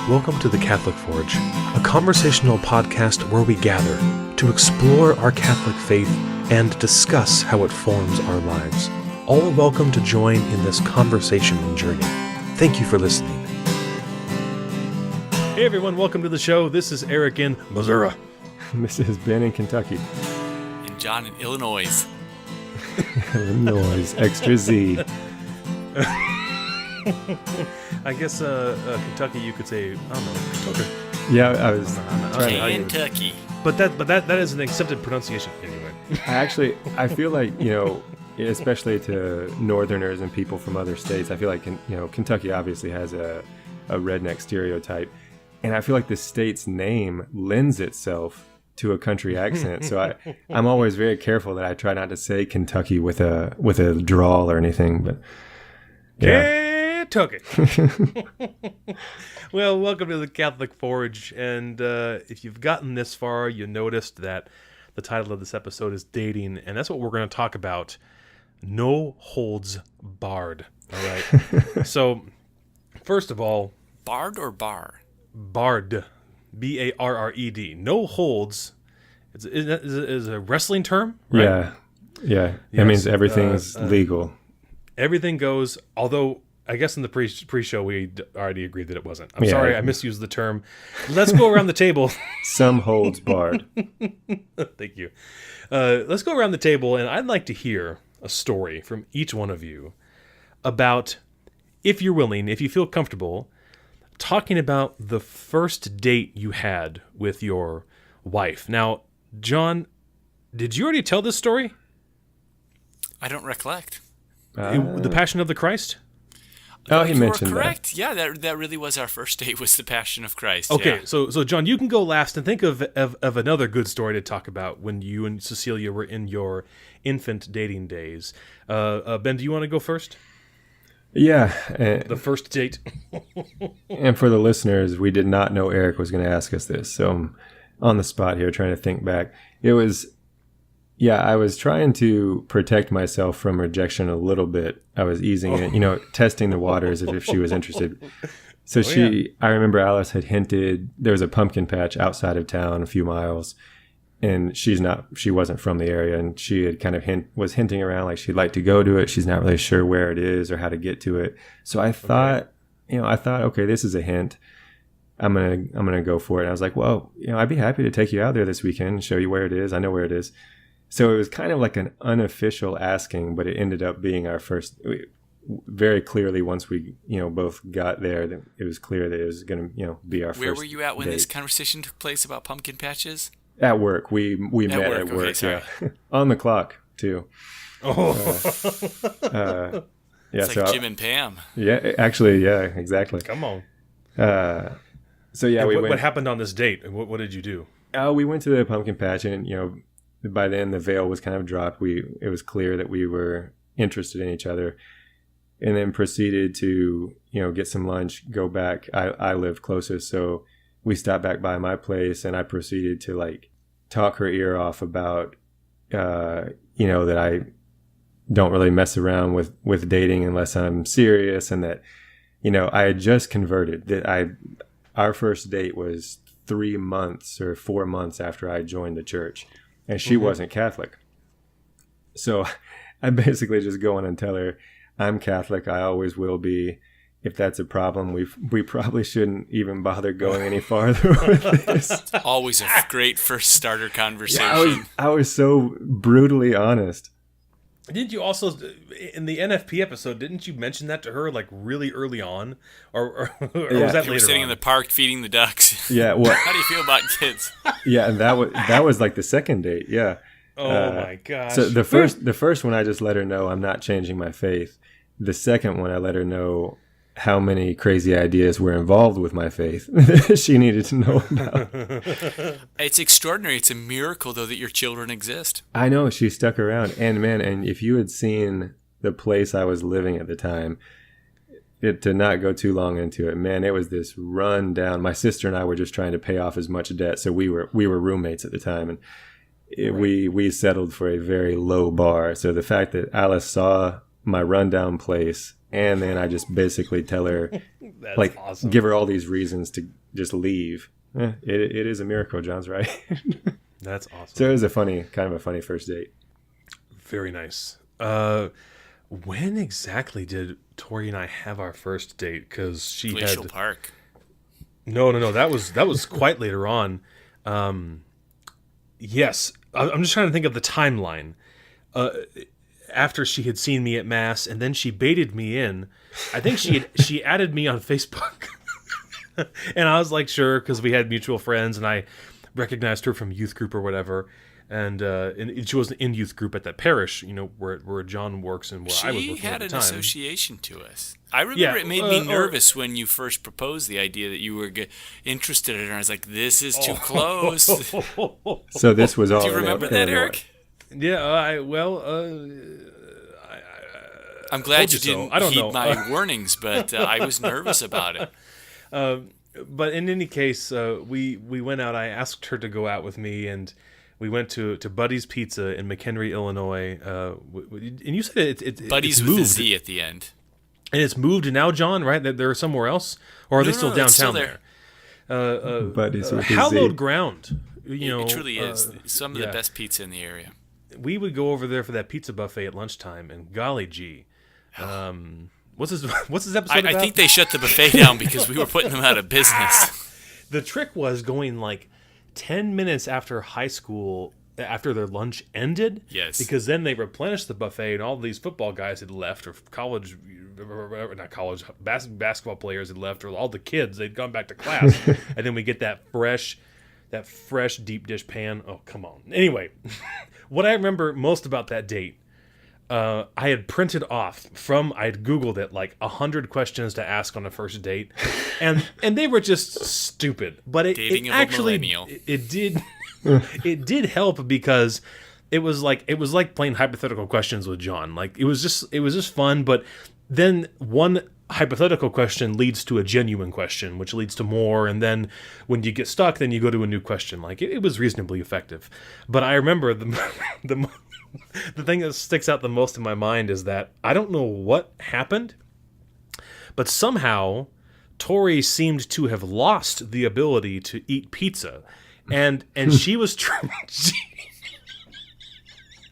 Welcome to the Catholic Forge, a conversational podcast where we gather to explore our Catholic faith and discuss how it forms our lives. All are welcome to join in this conversation and journey. Thank you for listening. Hey everyone, welcome to the show. This is Eric in Missouri. This is Ben in Kentucky. And John in Illinois. Illinois, extra Z. I guess Kentucky, you could say, I don't know, Kentucky. Yeah, I was trying to Kentucky. But that is an accepted pronunciation anyway. I feel like, especially to Northerners and people from other states, I feel like, Kentucky obviously has a redneck stereotype. And I feel like the state's name lends itself to a country accent. So I'm always very careful that I try not to say Kentucky with a drawl or anything. But yeah. Kentucky. Well, welcome to the Catholic Forge. And if you've gotten this far, you noticed that the title of this episode is dating. And that's what we're going to talk about. No holds barred. All right. So, first of all. Barred or bar? Barred. B-A-R-R-E-D. No holds. Is a wrestling term? Right? Yeah. That Yes. means everything's legal. Everything goes, although I guess in the pre-show we already agreed that it wasn't. I'm sorry, I misused the term. Let's go around the table. Some holds barred. Thank you. Let's go around the table, and I'd like to hear a story from each one of you about, if you're willing, if you feel comfortable, talking about the first date you had with your wife. Now, John, did you already tell this story? I don't recollect. The Passion of the Christ? Oh, he mentioned correct. that. Yeah, that really was our first date, was the Passion of Christ. Okay, yeah. so John, you can go last and think of another good story to talk about when you and Cecilia were in your infant dating days. Ben, do you want to go first? Yeah. The first date. And for the listeners, we did not know Eric was going to ask us this. So I'm on the spot here trying to think back. I was trying to protect myself from rejection a little bit. I was easing it, testing the waters if she was interested. So I remember Alice had hinted, there was a pumpkin patch outside of town a few miles, and she wasn't from the area, and she had kind of was hinting around like she'd like to go to it. She's not really sure where it is or how to get to it. So I thought, okay, this is a hint. I'm gonna go for it. And I was like, well, I'd be happy to take you out there this weekend and show you where it is. I know where it is. So it was kind of like an unofficial asking, but it ended up being our first. Very clearly, once we both got there, it was clear that it was going to be our first. Where were you at when date. This conversation took place about pumpkin patches? At work, we met at work. Okay, sorry. Yeah, on the clock too. It's like Jim and Pam. Yeah, actually, yeah, exactly. Come on. So yeah, what happened on this date? What did you do? We went to the pumpkin patch, and by then the veil was kind of dropped. It was clear that we were interested in each other, and then proceeded to get some lunch, go back. I lived closest, so we stopped back by my place, and I proceeded to talk her ear off about that I don't really mess around with dating unless I'm serious, and that I had just converted. That our first date was 3 months or 4 months after I joined the church. And she wasn't Catholic. So I basically just go on and tell her, I'm Catholic. I always will be. If that's a problem, we probably shouldn't even bother going any farther with this. Always a great first starter conversation. Yeah, I was so brutally honest. Didn't you also, in the NFP episode, didn't you mention that to her really early on? Or was that you later were sitting in the park feeding the ducks. Yeah. Well, how do you feel about kids? Yeah, and that was like the second date. Yeah. Oh my gosh. So the first one, I just let her know I'm not changing my faith. The second one, I let her know how many crazy ideas were involved with my faith she needed to know about. It's extraordinary. It's a miracle, though, that your children exist. I know. She stuck around. And man, if you had seen the place I was living at the time, to not go too long into it, man, it was this run down. My sister and I were just trying to pay off as much debt. So we were roommates at the time, and we settled for a very low bar. So the fact that Alice saw my rundown place and then I just basically tell her, That's like, awesome. give her all these reasons to just leave. It is a miracle, John's right. That's awesome. So it was kind of a funny first date. Very nice. When exactly did Tori and I have our first date? Because she Glacial had Park. no. That was quite later on. Yes, I'm just trying to think of the timeline. After she had seen me at mass, and then she baited me in. I think she added me on Facebook, and I was like, sure, because we had mutual friends, and I recognized her from youth group or whatever. And she wasn't in youth group at that parish, where John works and where I was She working had at an the time. association to us. I remember it made me nervous when you first proposed the idea that you were interested in her. I was like, this is too close. So this was all. Do you remember that, Eric? Yeah, I'm glad you told you so. didn't I don't heed know. my warnings, but I was nervous about it. But in any case, we went out. I asked her to go out with me, and we went to Buddy's Pizza in McHenry, Illinois. And you said it's Buddy's it's with a moved. Z at the end. And it's moved now, John, right? That they're somewhere else? Or are they still downtown it's still there. Buddies with a Z. Hallowed ground. It truly is. Some of yeah. the best pizza in the area. We would go over there for that pizza buffet at lunchtime, and golly gee. What's this episode about? I think they shut the buffet down because we were putting them out of business. The trick was going like 10 minutes after high school, after their lunch ended. Yes. Because then they replenished the buffet, and all these football guys had left, or basketball players had left, or all the kids, they'd gone back to class. And then we get that fresh deep dish pan. Oh, come on. Anyway, what I remember most about that date, I had printed off I had Googled it, like 100 questions to ask on a first date, and they were just stupid. But it actually millennial. it did help, because it was like playing hypothetical questions with John. Like it was just fun. But then one hypothetical question leads to a genuine question, which leads to more, and then when you get stuck, then you go to a new question. Like it was reasonably effective. But I remember the thing that sticks out the most in my mind is that I don't know what happened, but somehow Tori seemed to have lost the ability to eat pizza, and she was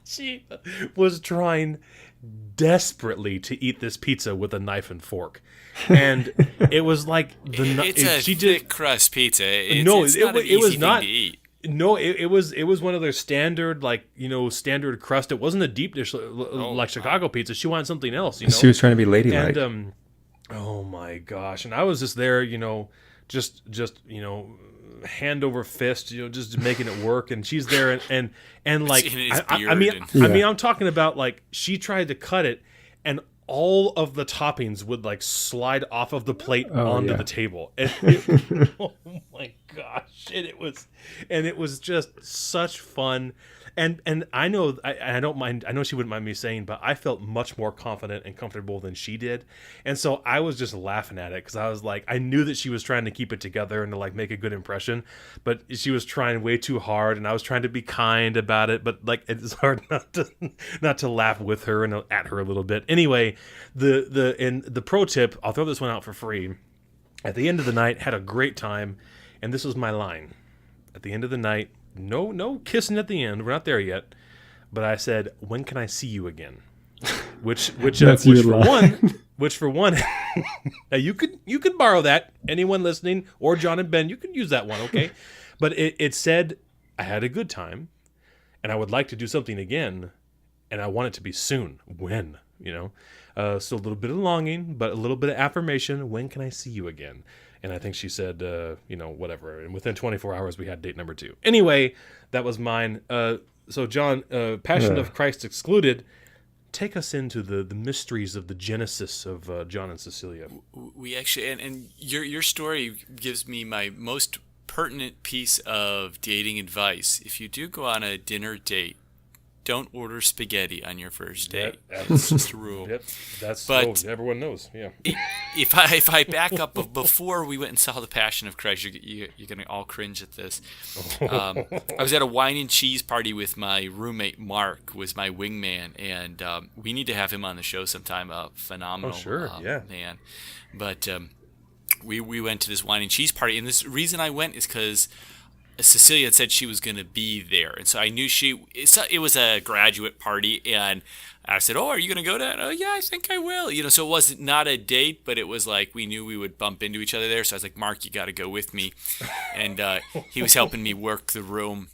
she was trying desperately to eat this pizza with a knife and fork, and it was like thick crust pizza. It's not an it was easy not. thing to eat. No, it was one of their standard, standard crust. It wasn't a deep dish like Chicago pizza. She wanted something else. She was trying to be ladylike. And oh my gosh! And I was just there, just hand over fist, just making it work. And she's there, and like I mean, I'm talking about, like, she tried to cut it, and all of the toppings would like slide off of the plate onto the table. Oh my gosh! And it was just such fun. And I know I don't mind. I know she wouldn't mind me saying, but I felt much more confident and comfortable than she did. And so I was just laughing at it, because I was like, I knew that she was trying to keep it together and to like make a good impression, but she was trying way too hard, and I was trying to be kind about it. But like, it's hard not to laugh with her and at her a little bit. Anyway, the pro tip, I'll throw this one out for free. At the end of the night, had a great time, and this was my line. At the end of the night, no kissing at the end. We're not there yet. But I said, "When can I see you again?" Which for one, now you could borrow that. Anyone listening, or John and Ben, you can use that one, okay? But it said, I had a good time, and I would like to do something again, and I want it to be soon. When, so a little bit of longing, but a little bit of affirmation. When can I see you again? And I think she said, whatever. And within 24 hours, we had date number 2. Anyway, that was mine. So, John, Passion of Christ excluded, take us into the mysteries of the genesis of John and Cecilia. We actually, and your story gives me my most pertinent piece of dating advice. If you do go on a dinner date, don't order spaghetti on your first date. That's just a rule. Yep, that's everyone knows. Yeah. If I back up before we went and saw The Passion of Christ, you're gonna all cringe at this. I was at a wine and cheese party with my roommate Mark, was my wingman, and we need to have him on the show sometime. A phenomenal man. But we went to this wine and cheese party, and this reason I went is because Cecilia had said she was going to be there, and so I knew it was a graduate party, and I said, "Oh, are you going to go to that?" "Oh, yeah, I think I will." So it wasn't not a date, but it was like we knew we would bump into each other there. So I was like, "Mark, you got to go with me," and he was helping me work the room,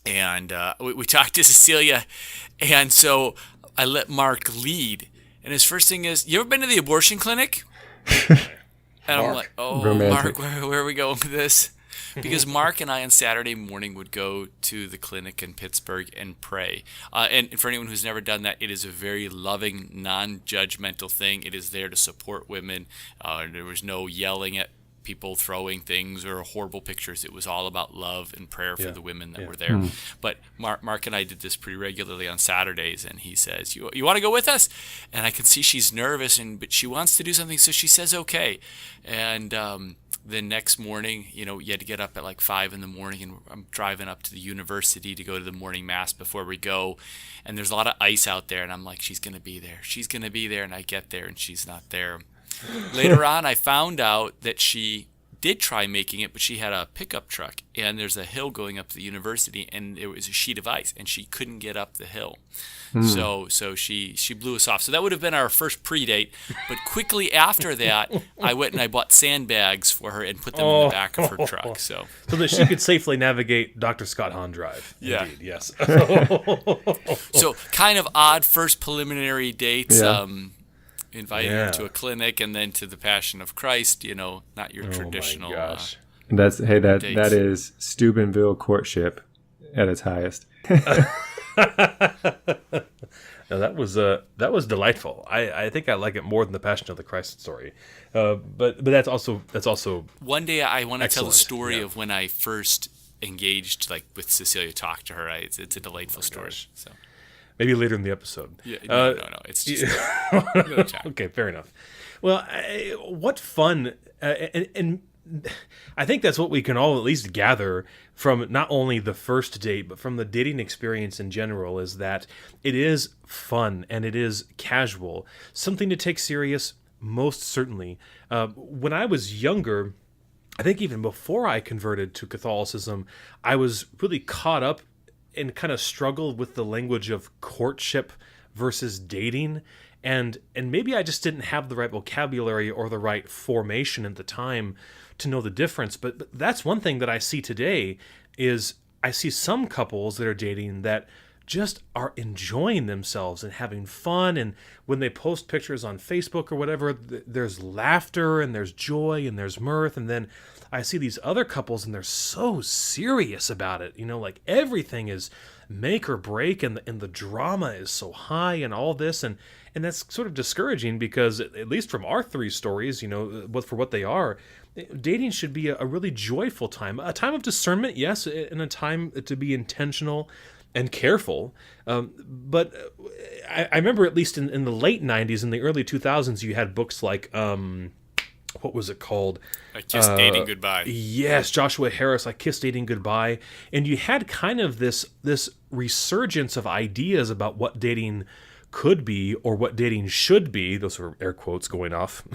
and we talked to Cecilia, and so I let Mark lead, and his first thing is, "You ever been to the abortion clinic?" And I'm like, "Oh, romantic. Mark, where are we going with this?" Because Mark and I on Saturday morning would go to the clinic in Pittsburgh and pray. And for anyone who's never done that, it is a very loving, non-judgmental thing. It is there to support women. There was no yelling at people, throwing things, or horrible pictures. It was all about love and prayer for the women that were there. But Mark and I did this pretty regularly on Saturdays, and he says, you want to go with us? And I can see she's nervous, but she wants to do something, so she says okay. And the next morning, you had to get up at like 5 a.m, and I'm driving up to the university to go to the morning mass before we go. And there's a lot of ice out there, and I'm like, she's going to be there. She's going to be there. And I get there, and she's not there. Later on, I found out that she did try making it, but she had a pickup truck, and there's a hill going up to the university, and there was a sheet of ice, and she couldn't get up the hill. So she blew us off. So that would have been our first pre-date. But quickly after that, I went and I bought sandbags for her and put them in the back of her truck. So that she could safely navigate Dr. Scott Hahn Drive. Yeah. Indeed, yes. So kind of odd first preliminary dates. Inviting her to a clinic and then to the Passion of Christ. Not your traditional. My gosh. That is Steubenville courtship at its highest. No, that was delightful. I think I like it more than the Passion of the Christ story, but that's also one day I want to tell the story of when I first engaged with Cecilia, talk to her. It's a delightful story. So maybe later in the episode. Yeah, no, it's just okay. Fair enough. Well, what fun, and I think that's what we can all at least gather from not only the first date, but from the dating experience in general, is that it is fun and it is casual. Something to take serious, most certainly. When I was younger, I think even before I converted to Catholicism, I was really caught up and kind of struggled with the language of courtship versus dating. And maybe I just didn't have the right vocabulary or the right formation at the time to know the difference. But that's one thing that I see today is I see some couples that are dating that just are enjoying themselves and having fun. And when they post pictures on Facebook or whatever, there's laughter and there's joy and there's mirth. And then I see these other couples and they're so serious about it. Like everything is make or break, and the drama is so high and all this. And that's sort of discouraging because, at least from our three stories, for what they are, dating should be a really joyful time, a time of discernment, yes, and a time to be intentional and careful. But I remember, at least in the late 90s, in the early 2000s, you had books like, what was it called? I Kissed Dating Goodbye. Yes, Joshua Harris, I Kissed Dating Goodbye. And you had kind of this resurgence of ideas about what dating could be or what dating should be. Those are air quotes going off.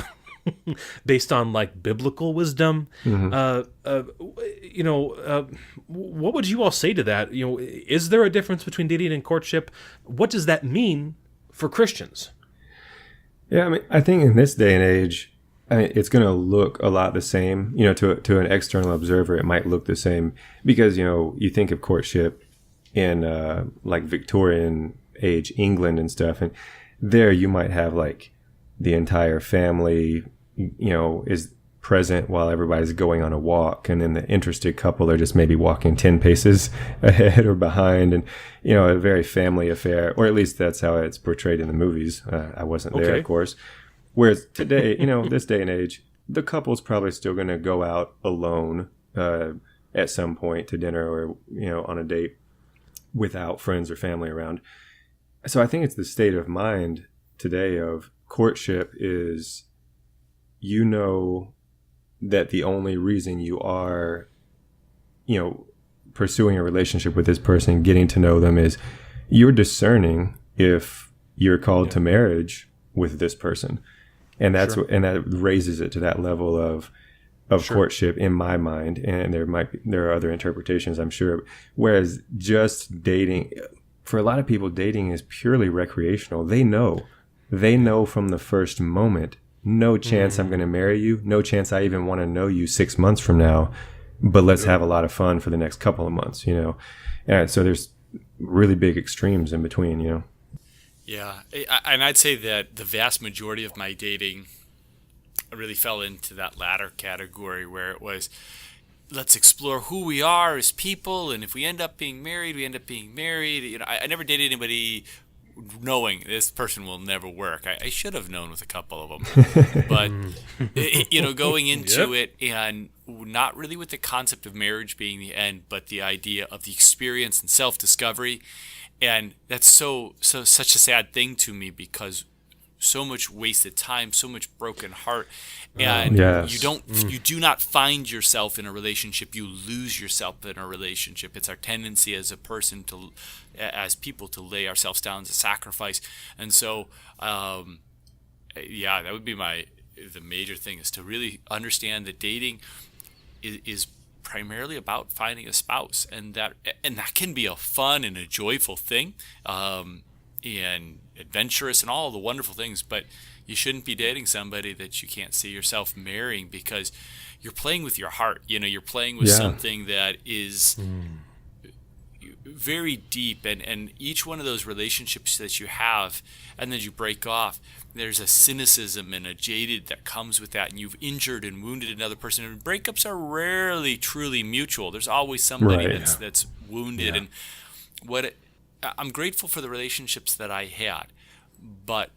Based on biblical wisdom. What would you all say to that? Is there a difference between dating and courtship? What does that mean for Christians? Yeah, I think in this day and age, it's going to look a lot the same. To an external observer, it might look the same because, you think of courtship in Victorian age England and stuff, and there you might have the entire family, is present while everybody's going on a walk, and then the interested couple are just maybe walking 10 paces ahead or behind, and a very family affair, or at least that's how it's portrayed in the movies. I wasn't there, of course. Whereas today, this day and age, the couple's probably still going to go out alone at some point to dinner or on a date. without friends or family around. So I think it's the state of mind today of courtship is, you know, that the only reason you are, you know, pursuing a relationship with this person, getting to know them, is you're discerning if you're called to marriage with this person. And that's and that raises it to that level of courtship in my mind. And there are other interpretations, I'm sure. Whereas just dating, for a lot of people, dating is purely recreational. They know from the first moment, no chance I'm going to marry you. No chance I even want to know you 6 months from now, but let's have a lot of fun for the next couple of months, you know? And so there's really big extremes in between, you know? Yeah. And I'd say that the vast majority of my dating really fell into that latter category, where it was, let's explore who we are as people. And if we end up being married, we end up being married. You know, I never dated anybody knowing this person will never work. I should have known with a couple of them, but you know, going into it and not really with the concept of marriage being the end, but the idea of the experience and self-discovery. And that's such a sad thing to me, because so much wasted time, so much broken heart, and you do not find yourself in a relationship. You lose yourself in a relationship. It's our tendency as as people to lay ourselves down as a sacrifice. And so, that would be the major thing, is to really understand that dating is primarily about finding a spouse, and that can be a fun and a joyful thing, and adventurous and all the wonderful things, but you shouldn't be dating somebody that you can't see yourself marrying, because you're playing with your heart. You know, you're playing with something that is very deep, and each one of those relationships that you have and then you break off, there's a cynicism and a jaded that comes with that, and you've injured and wounded another person. And breakups are rarely truly mutual. There's always somebody that's wounded. And I'm grateful for the relationships that I had, but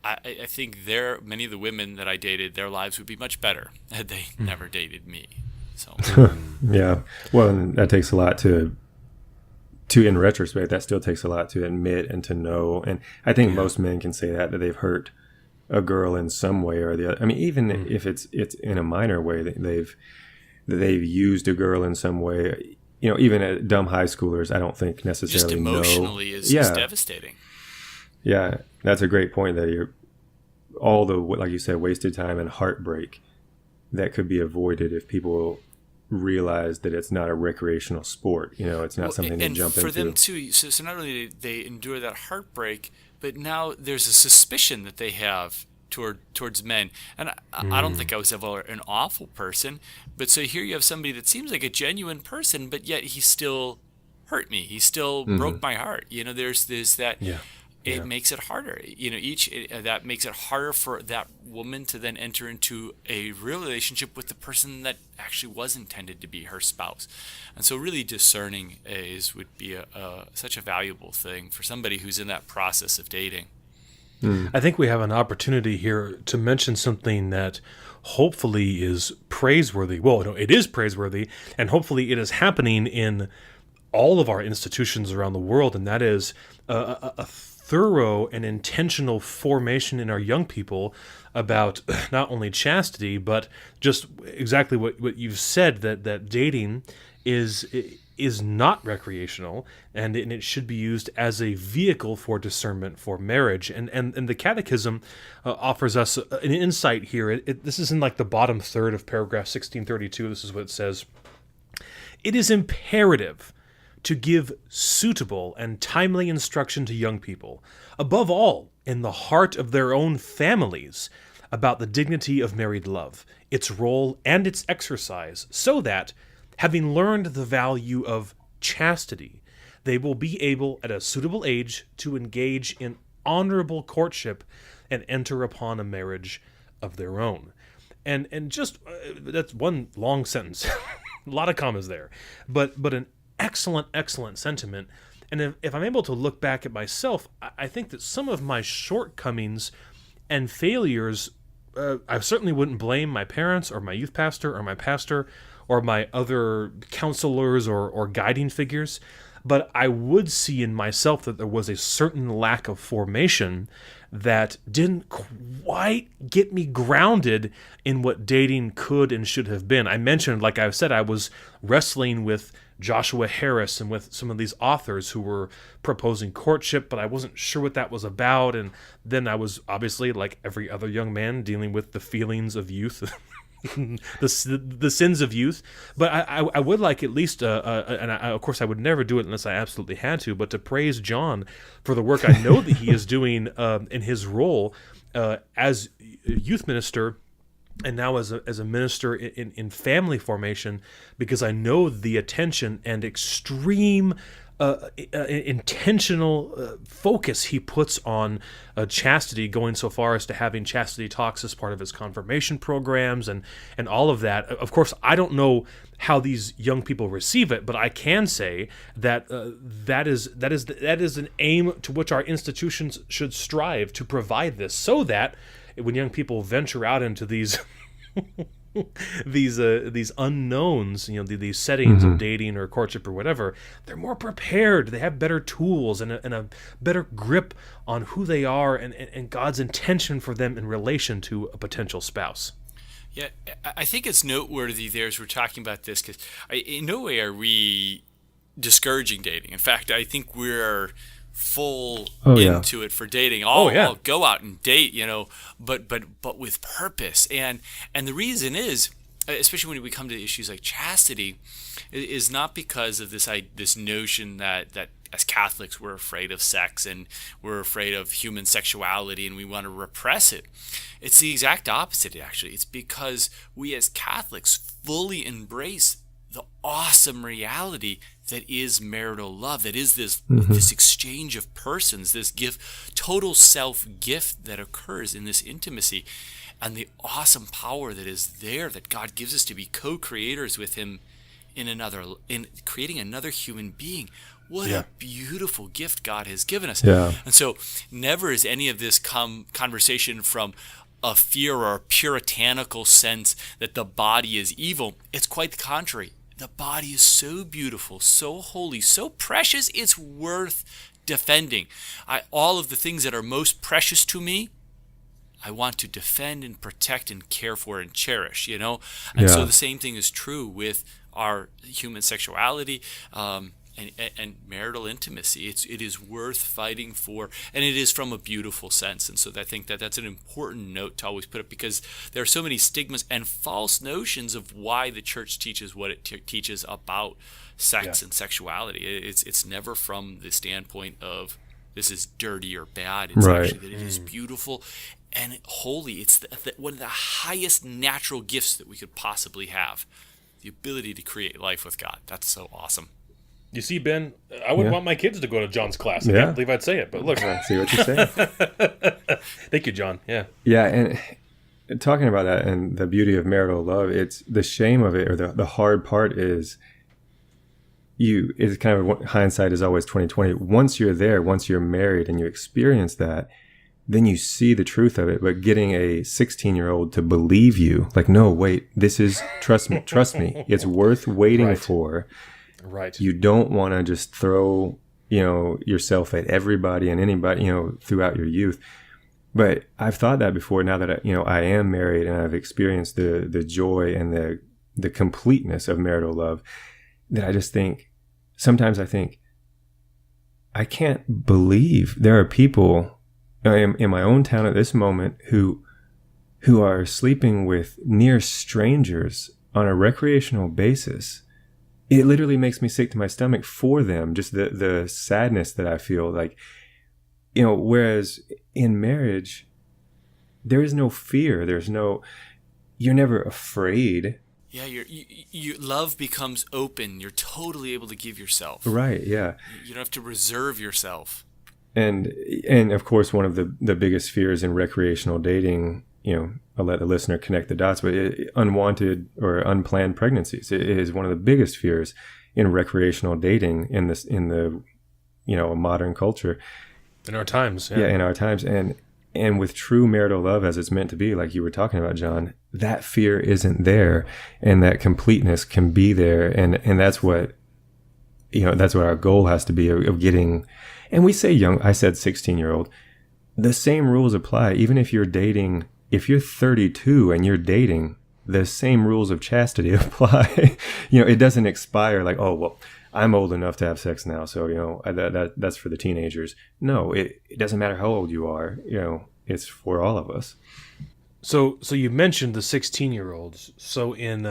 I think many of the women that I dated, their lives would be much better had they never dated me. So yeah, well, and that takes a lot to in retrospect, that still takes a lot to admit and to know. And I think most men can say that they've hurt a girl in some way or the other. I mean, even if it's in a minor way, that they've used a girl in some way. You know, even at dumb high schoolers, I don't think necessarily just emotionally is devastating. Yeah, that's a great point. That you're all the, like you said, wasted time and heartbreak that could be avoided if people realize that it's not a recreational sport. You know, it's not something to jump into. And for them too, so not only do they endure that heartbreak, but now there's a suspicion that they have towards men. And I don't think I was ever an awful person, but so here you have somebody that seems like a genuine person, but yet he still hurt me. He still broke my heart. You know, there's that. It makes it harder. You know, that makes it harder for that woman to then enter into a real relationship with the person that actually was intended to be her spouse. And so really discerning would be such a valuable thing for somebody who's in that process of dating. I think we have an opportunity here to mention something that hopefully is praiseworthy. Well, no, it is praiseworthy, and hopefully it is happening in all of our institutions around the world, and that is a thorough and intentional formation in our young people about not only chastity, but just exactly what you've said, that dating is not recreational, and it should be used as a vehicle for discernment for marriage. And the Catechism offers us an insight here. This is in like the bottom third of paragraph 1632. This is what it says. It is imperative to give suitable and timely instruction to young people, above all in the heart of their own families, about the dignity of married love, its role and its exercise, so that, having learned the value of chastity, they will be able at a suitable age to engage in honorable courtship and enter upon a marriage of their own. And just that's one long sentence, a lot of commas there, but an excellent sentiment. And if I'm able to look back at myself, I think that some of my shortcomings and failures, I certainly wouldn't blame my parents or my youth pastor or my pastor or my other counselors or guiding figures. but I would see in myself that there was a certain lack of formation that didn't quite get me grounded in what dating could and should have been. I mentioned, like I said, I was wrestling with Joshua Harris and with some of these authors who were proposing courtship, but I wasn't sure what that was about. And then I was obviously, like every other young man, dealing with the feelings of youth, the sins of youth. But I would like at least, of course I would never do it unless I absolutely had to, but to praise John for the work I know that he is doing in his role as youth minister, and now as a minister in family formation, because I know the attention and extreme intentional focus he puts on chastity, going so far as to having chastity talks as part of his confirmation programs and all of that. Of course, I don't know how these young people receive it, but I can say that that is an aim to which our institutions should strive to provide this, so that when young people venture out into these these unknowns, these settings of dating or courtship or whatever, they're more prepared. They have better tools and a better grip on who they are and God's intention for them in relation to a potential spouse. Yeah, I think it's noteworthy there as we're talking about this, because in no way are we discouraging dating. In fact, I think we're full into it for dating. I'll go out and date, but with purpose. And the reason is, especially when we come to issues like chastity, is not because of this notion that as Catholics we're afraid of sex and we're afraid of human sexuality and we want to repress it. It's the exact opposite, actually. It's because we as Catholics fully embrace the awesome reality that is marital love, that is this exchange of persons, this total self-gift that occurs in this intimacy, and the awesome power that is there that God gives us to be co-creators with Him in creating another human being. What a beautiful gift God has given us. Yeah. And so never is any of this conversation from a fear or a puritanical sense that the body is evil. It's quite the contrary. The body is so beautiful, so holy, so precious, it's worth defending. All of the things that are most precious to me, I want to defend and protect and care for and cherish, And so the same thing is true with our human sexuality and marital intimacy. It is worth fighting for, and it is from a beautiful sense. And so I think that's an important note to always put up, because there are so many stigmas and false notions of why the church teaches what it teaches about sex and sexuality. It's never from the standpoint of this is dirty or bad. It's actually that it is beautiful and holy. It's one of the highest natural gifts that we could possibly have, the ability to create life with God. That's so awesome. You see, Ben, I wouldn't want my kids to go to John's class. I can't believe I'd say it, but look. I see what you're saying. Thank you, John. Yeah. Yeah, and talking about that and the beauty of marital love, it's the shame of it, or the hard part is it's kind of hindsight is always 20/20. Once you're there, once you're married and you experience that, then you see the truth of it. But getting a 16-year-old to believe you, like, no, wait, this is, trust me, it's worth waiting for. Right. You don't want to just throw, yourself at everybody and anybody, throughout your youth. But I've thought that before, now that I am married and I've experienced the joy and the completeness of marital love, that I just think, sometimes I think, I can't believe there are people in my own town at this moment who are sleeping with near strangers on a recreational basis. It literally makes me sick to my stomach for them, just the sadness that I feel, like, whereas in marriage, there is no fear. You're never afraid. Yeah, your love becomes open. You're totally able to give yourself. Right, yeah. You don't have to reserve yourself. And of course, one of the biggest fears in recreational dating, I'll let the listener connect the dots, but unwanted or unplanned pregnancies is one of the biggest fears in recreational dating in the modern culture. In our times. Yeah, in our times. And with true marital love, as it's meant to be, like you were talking about, John, that fear isn't there, and that completeness can be there. And that's what that's what our goal has to be of getting. And we say young. I said 16-year-old. The same rules apply, even if you're dating. If you're 32 and you're dating, the same rules of chastity apply. It doesn't expire like, oh, well, I'm old enough to have sex now, so, that's for the teenagers. No, it doesn't matter how old you are, it's for all of us. So you mentioned the 16-year-olds. So in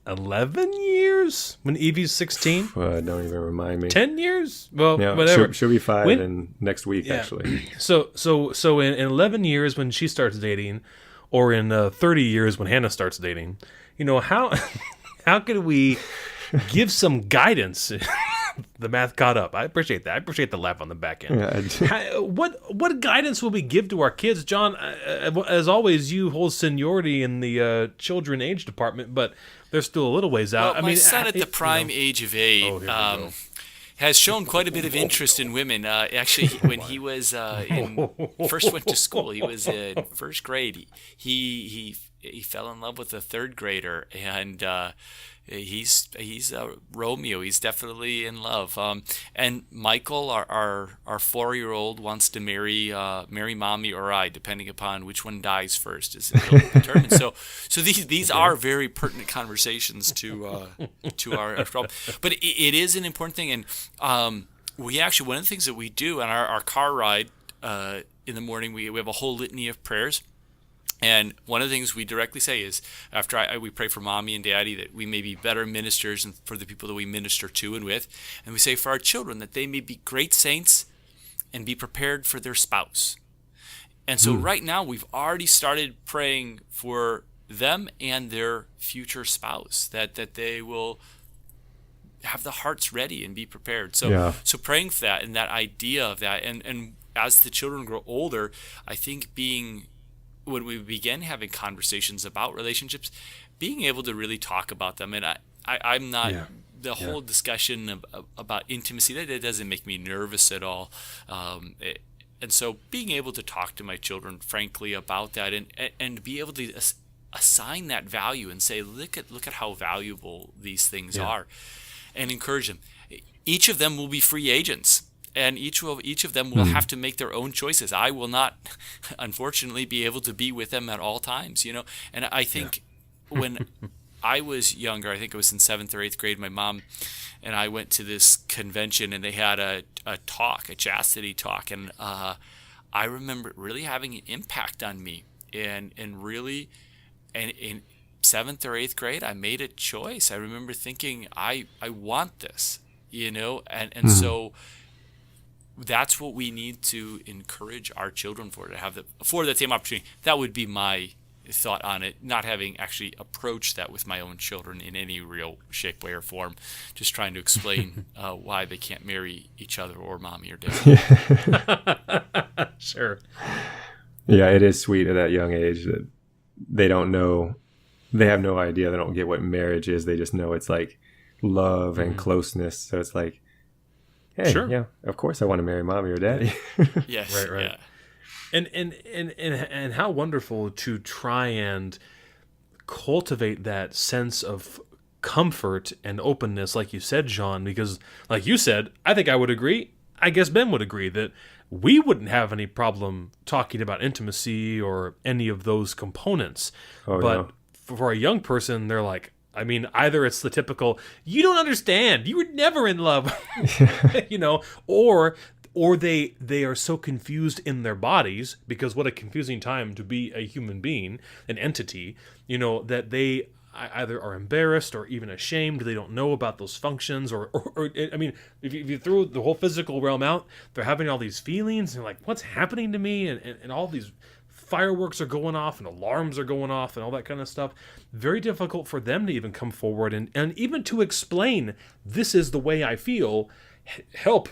11 years, when Evie's 16? Don't even remind me. 10 years? Well, whatever. She'll be 5 in next week, actually. So in 11 years when she starts dating, or in 30 years when Hannah starts dating, how can we give some guidance? The math caught up. I appreciate that. I appreciate the laugh on the back end. Yeah, what guidance will we give to our kids, John? As always, you hold seniority in the children age department, but there's still a little ways out. Well, my son at the prime age of 8 has shown quite a bit of interest in women. Actually, when he was first went to school, he was in first grade. He fell in love with a third grader, and he's Romeo. He's definitely in love. And Michael, our 4-year-old, wants to marry mommy or I, depending upon which one dies first, is determined. So these are very pertinent conversations to our problem. But it is an important thing, and we actually, one of the things that we do on our car ride in the morning, we have a whole litany of prayers. And one of the things we directly say is, after we pray for mommy and daddy, that we may be better ministers and for the people that we minister to and with. And we say for our children that they may be great saints and be prepared for their spouse. And so right now we've already started praying for them and their future spouse, that they will have the hearts ready and be prepared. So praying for that and that idea of that. And as the children grow older, I think when we begin having conversations about relationships, being able to really talk about them. And I'm not the whole discussion about intimacy, that doesn't make me nervous at all. And so being able to talk to my children frankly about that and be able to assign that value and say, look at how valuable these things are, and encourage them. Each of them will be free agents. And each of them will have to make their own choices. I will not, unfortunately, be able to be with them at all times, And I think when I was younger, I think it was in 7th or 8th grade, my mom and I went to this convention, and they had a chastity talk, and I remember really having an impact on me, and really, and in 7th or 8th grade, I made a choice. I remember thinking, I want this, and so. That's what we need to encourage our children for, to have afford that same opportunity. That would be my thought on it, not having actually approached that with my own children in any real shape, way, or form, just trying to explain why they can't marry each other or mommy or daddy. Sure. Yeah, it is sweet at that young age that they don't know, they have no idea, they don't get what marriage is. They just know it's like love and closeness. So it's like, hey, yeah, of course I want to marry mommy or daddy. Yes, right. Yeah. And how wonderful to try and cultivate that sense of comfort and openness, like you said, John, because like you said, I think I would agree. I guess Ben would agree that we wouldn't have any problem talking about intimacy or any of those components. But for a young person, they're like, either it's the typical, you don't understand, you were never in love, or they are so confused in their bodies, because what a confusing time to be a human being, an entity, that they either are embarrassed or even ashamed. They don't know about those functions, or if you throw the whole physical realm out, they're having all these feelings and like, what's happening to me, and all these fireworks are going off and alarms are going off and all that kind of stuff. Very difficult for them to even come forward and even to explain, this is the way I feel. Help.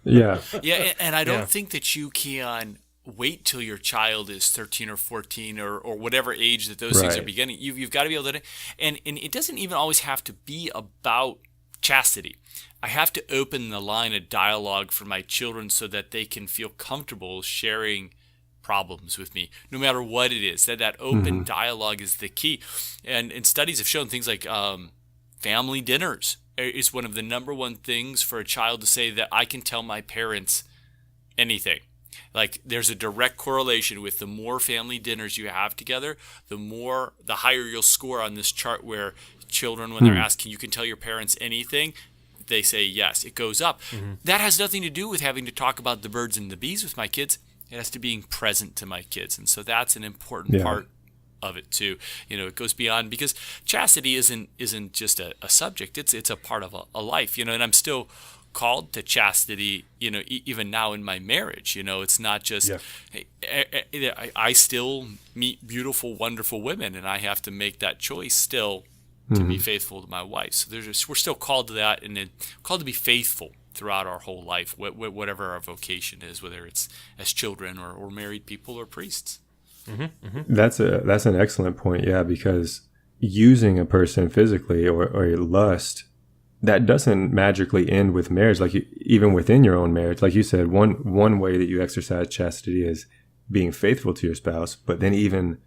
Yeah. Yeah, and I don't think that you can wait till your child is 13 or 14 or whatever age that those things are beginning. You've got to be able to, and it doesn't even always have to be about chastity. I have to open the line of dialogue for my children so that they can feel comfortable sharing problems with me, no matter what it is. That open dialogue is the key. And studies have shown things like family dinners is one of the number one things for a child to say that I can tell my parents anything. Like, there's a direct correlation with the more family dinners you have together, the higher you'll score on this chart where children, when they're asked, you can tell your parents anything, they say yes, it goes up. That has nothing to do with having to talk about the birds and the bees with my kids. It has to being present to my kids. And so that's an important part of it too. It goes beyond, because chastity isn't just a subject, it's a part of a life, and I'm still called to chastity, even now in my marriage. It's not just, hey, I still meet beautiful, wonderful women, and I have to make that choice still to be faithful to my wife. So we're still called to that, and called to be faithful throughout our whole life, whatever our vocation is, whether it's as children or married people or priests. That's an excellent point. Yeah, because using a person physically or lust, that doesn't magically end with marriage. Like, even within your own marriage, like you said, one way that you exercise chastity is being faithful to your spouse. But then even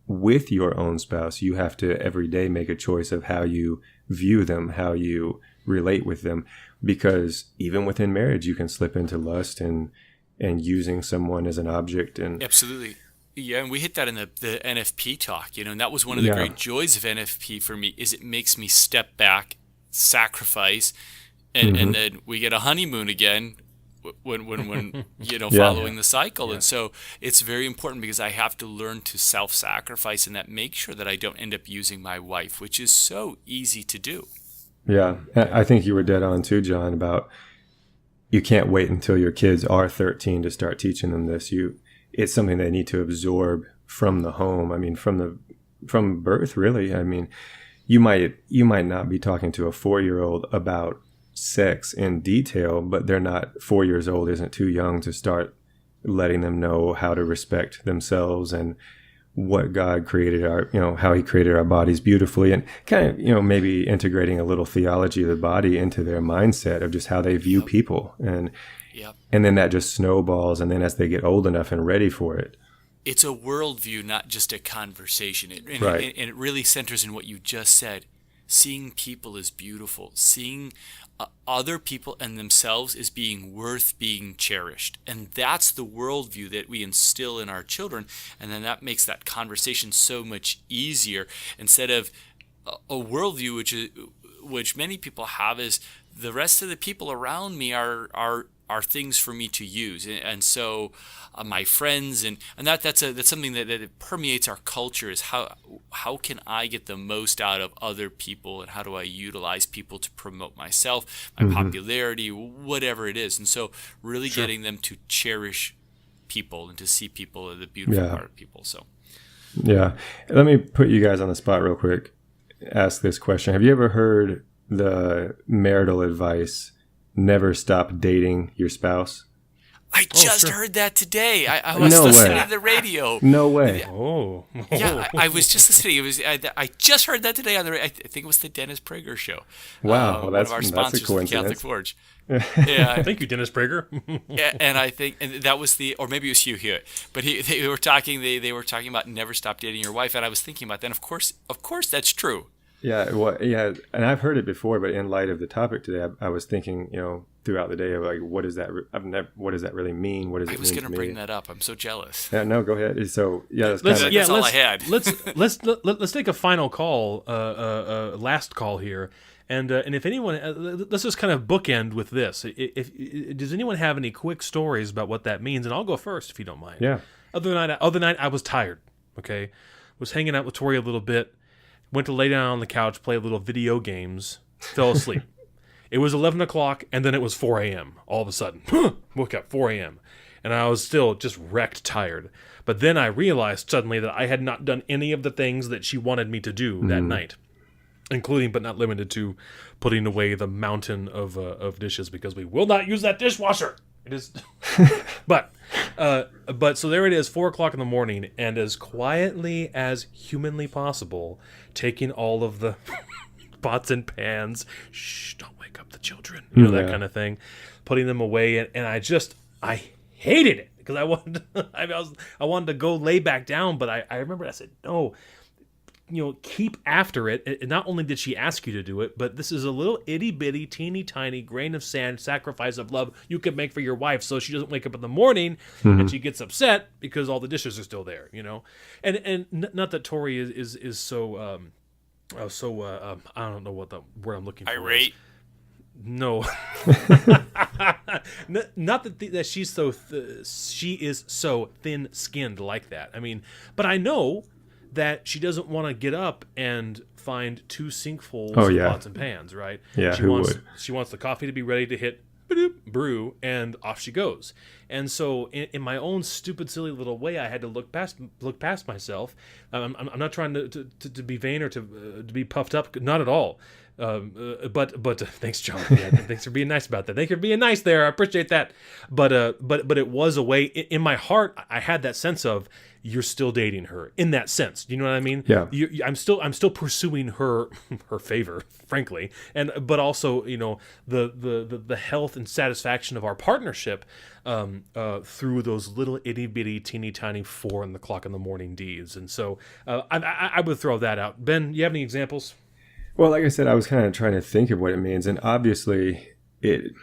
with your own spouse, you have to every day make a choice of how you view them, how you relate with them. Because even within marriage, you can slip into lust and using someone as an object. And absolutely. Yeah, and we hit that in the NFP talk, and that was one of the great joys of NFP for me, is it makes me step back, sacrifice, and then we get a honeymoon again when following the cycle. And so it's very important, because I have to learn to self-sacrifice, and that makes sure that I don't end up using my wife, which is so easy to do. Yeah, I think you were dead on too, John, about you can't wait until your kids are 13 to start teaching them this. It's something they need to absorb from the home. I mean, from birth, really. I mean, you might not be talking to a 4-year-old about sex in detail, but they're not 4 years old, isn't too young to start letting them know how to respect themselves and what God created how he created our bodies beautifully, and kind of, maybe integrating a little theology of the body into their mindset of just how they view people. And then that just snowballs. And then as they get old enough and ready for it, it's a worldview, not just a conversation. And it really centers in what you just said. Seeing people as beautiful, seeing other people and themselves as being worth being cherished. And that's the worldview that we instill in our children. And then that makes that conversation so much easier, instead of a worldview which many people have is the rest of the people around me are things for me to use, and so my friends and that's something that permeates our culture, is how can I get the most out of other people, and how do I utilize people to promote myself, my popularity, whatever it is. And so really getting them to cherish people and to see people as the beautiful part of people. So let me put you guys on the spot real quick. Ask this question: have you ever heard the marital advice, never stop dating your spouse? I just heard that today. I was listening to the radio. No way. Oh. Yeah, I was just listening. I just heard that today on the. I think it was the Dennis Prager show. Wow, one of our sponsors, that's a coincidence. the Catholic Forge. Yeah, Thank you, Dennis Prager. Yeah, and I think that was or maybe it was Hugh Hewitt. But they were talking. They were talking about never stop dating your wife, and I was thinking about that. And of course, that's true. Yeah, and I've heard it before, but in light of the topic today, I was thinking, throughout the day of like, what does that really mean? What does it mean? I was going to bring that up. I'm so jealous. Yeah, no, go ahead. So that's all I had. let's take a final call, last call here, and if anyone, let's just kind of bookend with this. If does anyone have any quick stories about what that means? And I'll go first if you don't mind. Yeah. Other night I was tired. Okay, was hanging out with Tori a little bit. Went to lay down on the couch, play a little video games, fell asleep. It was 11 o'clock, and then it was 4 a.m. all of a sudden. Woke up 4 a.m. And I was still just wrecked tired. But then I realized suddenly that I had not done any of the things that she wanted me to do that night, including but not limited to putting away the mountain of dishes, because we will not use that dishwasher. It is, but so there it is, 4 o'clock in the morning, and as quietly as humanly possible, taking all of the pots and pans, shh, don't wake up the children, that kind of thing, putting them away, and I hated it, because I wanted to go lay back down, but I remember I said, no, keep after it. And not only did she ask you to do it, but this is a little itty bitty, teeny tiny grain of sand sacrifice of love you could make for your wife, so she doesn't wake up in the morning and she gets upset because all the dishes are still there. And not that Tori is so I don't know what the word I'm looking for. Irate. No, not that she's so she is so thin-skinned like that. I mean, but I know that she doesn't want to get up and find 2 sinkfuls of pots and pans, right? Yeah, She wants the coffee to be ready to hit brew, and off she goes. And so, in my own stupid, silly little way, I had to look past myself. I'm not trying to be vain or to be puffed up, not at all. But thanks, John. Yeah, thanks for being nice about that. Thank you for being nice there. I appreciate that. But it was a way in my heart. I had that sense of, you're still dating her in that sense. You know what I mean? Yeah. I'm still pursuing her favor, frankly, but also the health and satisfaction of our partnership through those little itty bitty teeny tiny 4 o'clock in the morning deeds. And so I would throw that out. Ben, you have any examples? Well, like I said, I was kind of trying to think of what it means, and obviously it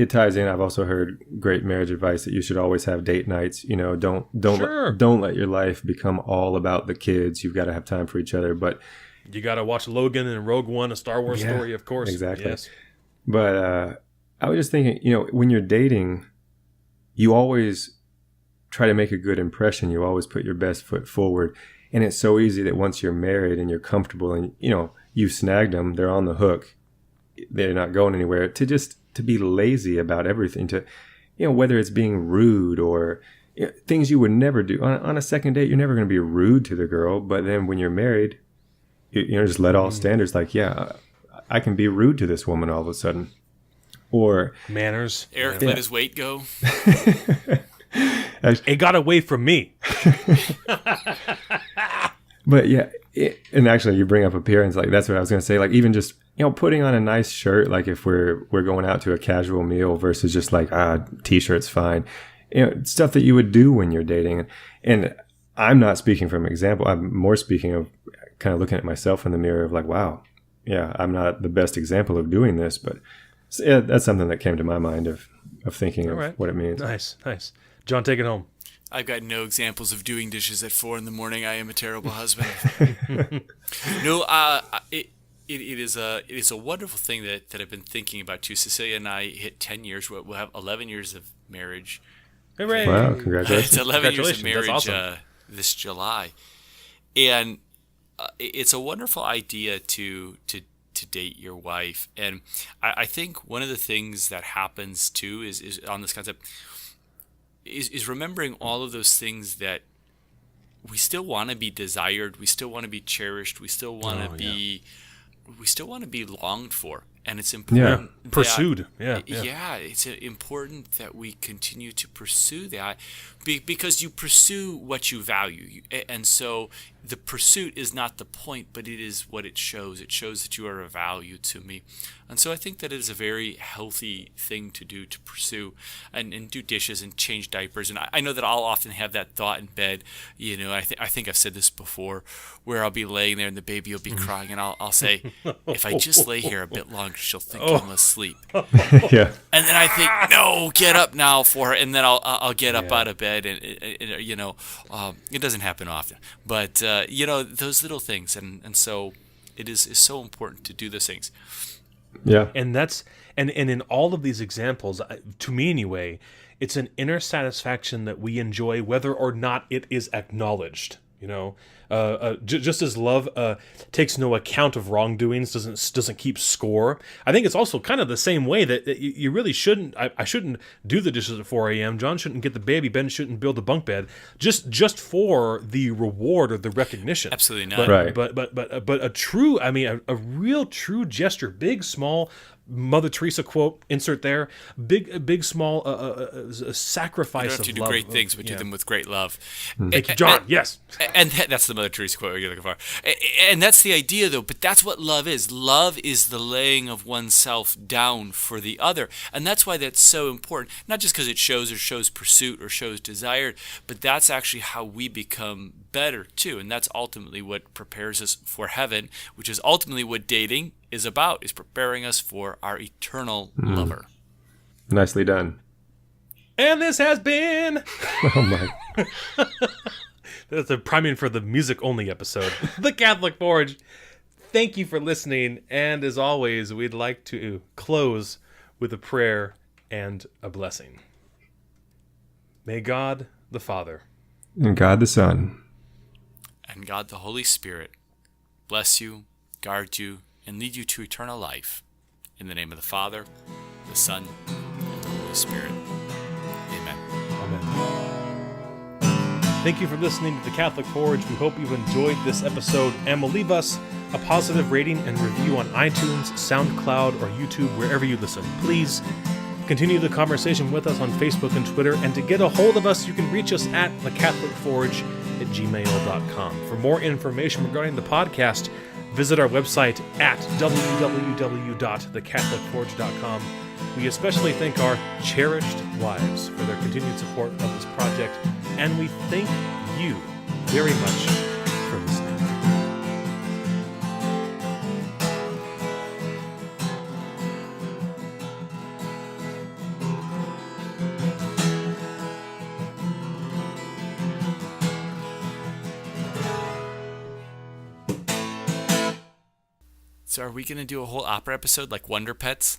ties in. I've also heard great marriage advice that you should always have date nights. Don't let your life become all about the kids. You've got to have time for each other. But you got to watch Logan and Rogue One, a Star Wars story, of course. Exactly. Yes. But I was just thinking, when you're dating, you always try to make a good impression. You always put your best foot forward. And it's so easy that once you're married and you're comfortable and, you've snagged them, they're on the hook, they're not going anywhere, to be lazy about everything, to, whether it's being rude or things you would never do. On a second date, you're never going to be rude to the girl. But then when you're married, just let all standards, like, I can be rude to this woman all of a sudden. Or manners. Eric let his weight go. It got away from me. But and actually you bring up appearance, like that's what I was going to say, like even just, putting on a nice shirt, like if we're going out to a casual meal versus just like, t-shirt's fine, stuff that you would do when you're dating. And I'm not speaking from example. I'm more speaking of kind of looking at myself in the mirror of like, wow, I'm not the best example of doing this, but that's something that came to my mind of thinking of what it means. Nice. John, take it home. I've got no examples of doing dishes at 4 a.m. I am a terrible husband. No, it is a wonderful thing that I've been thinking about too. Cecilia and I hit 10 years. We'll have 11 years of marriage. Hooray! Wow, congratulations! It's 11 years of marriage. That's awesome. This July, and it's a wonderful idea to date your wife. And I think one of the things that happens too is on this concept. Is remembering all of those things that we still want to be desired, we still want to be cherished, we still want to be longed for, and it's important. Yeah, pursued. Yeah, it's important that we continue to pursue that because you pursue what you value, and so the pursuit is not the point, but it is what it shows. It shows that you are of value to me. And so I think that it is a very healthy thing to do, to pursue and do dishes and change diapers. And I know that I'll often have that thought in bed. I think I've said this before, where I'll be laying there and the baby will be crying, and I'll say, if I just lay here a bit longer, she'll think I'm asleep. Yeah. And then I think, no, get up now for her. And then I'll get up out of bed, and it doesn't happen often. But those little things, and so it is so important to do those things. Yeah. And that's and in all of these examples, to me anyway, it's an inner satisfaction that we enjoy whether or not it is acknowledged. Just as love takes no account of wrongdoings, doesn't keep score. I think it's also kind of the same way that you really shouldn't. I shouldn't do the dishes at 4 a.m. John shouldn't get the baby. Ben shouldn't build the bunk bed just for the reward or the recognition. Absolutely not. Right. But a true, a real true gesture, big, small. Mother Teresa quote, insert there. Big, small sacrifice of love. You don't have to do great things, but do them with great love. Thank you, John. Yes. And that's the Mother Teresa quote you're looking for. And that's the idea, though. But that's what love is. Love is the laying of oneself down for the other. And that's why that's so important. Not just because it shows pursuit or shows desire, but that's actually how we become better, too. And that's ultimately what prepares us for heaven, which is ultimately what dating is about, is preparing us for our eternal lover. Nicely done. And this has been... Oh, my. That's a priming for the music-only episode. The Catholic Forge. Thank you for listening. And as always, we'd like to close with a prayer and a blessing. May God the Father, And God the Son, and God the Holy Spirit bless you, guard you, and lead you to eternal life. In the name of the Father, the Son, and the Holy Spirit. Amen. Amen. Thank you for listening to the Catholic Forge. We hope you've enjoyed this episode and will leave us a positive rating and review on iTunes, SoundCloud, or YouTube, wherever you listen. Please continue the conversation with us on Facebook and Twitter, and to get a hold of us, you can reach us at thecatholicforge@gmail.com. For more information regarding the podcast, visit our website at www.thecatholicforge.com. We especially thank our cherished wives for their continued support of this project, and we thank you very much for listening. So are we going to do a whole opera episode like Wonder Pets?